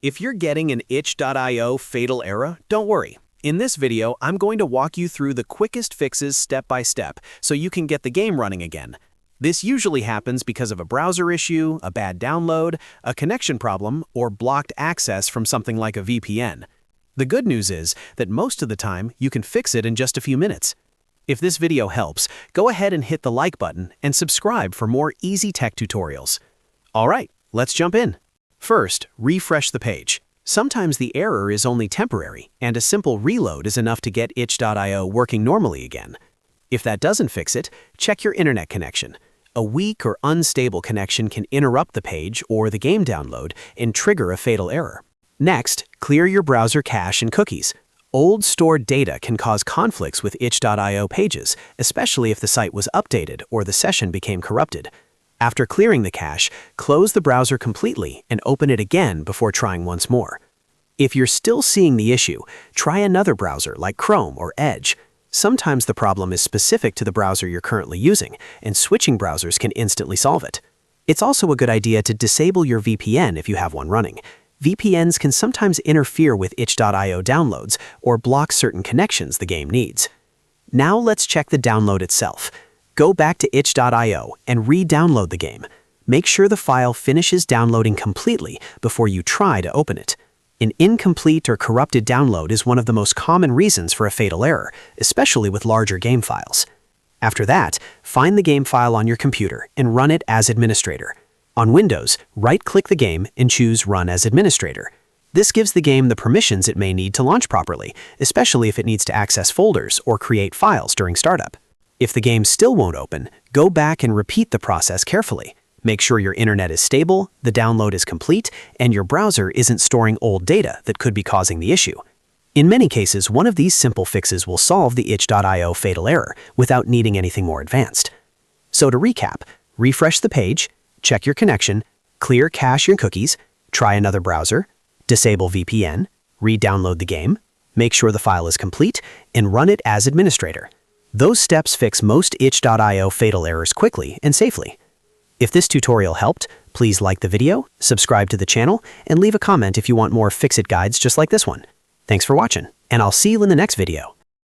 If you're getting an itch.io fatal error, don't worry. In this video, I'm going to walk you through the quickest fixes step by step so you can get the game running again. This usually happens because of a browser issue, a bad download, a connection problem, or blocked access from something like a VPN. The good news is that most of the time, you can fix it in just a few minutes. If this video helps, go ahead and hit the like button and subscribe for more easy tech tutorials. All right, let's jump in. First, refresh the page. Sometimes the error is only temporary, and a simple reload is enough to get itch.io working normally again. If that doesn't fix it, check your internet connection. A weak or unstable connection can interrupt the page or the game download and trigger a fatal error. Next, clear your browser cache and cookies. Old stored data can cause conflicts with itch.io pages, especially if the site was updated or the session became corrupted. After clearing the cache, close the browser completely and open it again before trying once more. If you're still seeing the issue, try another browser like Chrome or Edge. Sometimes the problem is specific to the browser you're currently using, and switching browsers can instantly solve it. It's also a good idea to disable your VPN if you have one running. VPNs can sometimes interfere with itch.io downloads or block certain connections the game needs. Now let's check the download itself. Go back to itch.io and re-download the game. Make sure the file finishes downloading completely before you try to open it. An incomplete or corrupted download is one of the most common reasons for a fatal error, especially with larger game files. After that, find the game file on your computer and run it as administrator. On Windows, right-click the game and choose Run as Administrator. This gives the game the permissions it may need to launch properly, especially if it needs to access folders or create files during startup. If the game still won't open, go back and repeat the process carefully. Make sure your internet is stable, the download is complete, and your browser isn't storing old data that could be causing the issue. In many cases, one of these simple fixes will solve the itch.io fatal error without needing anything more advanced. So to recap, refresh the page, check your connection, clear cache and cookies, try another browser, disable VPN, re-download the game, make sure the file is complete, and run it as administrator. Those steps fix most itch.io fatal errors quickly and safely. If this tutorial helped, please like the video, subscribe to the channel, and leave a comment if you want more fix-it guides just like this one. Thanks for watching, and I'll see you in the next video.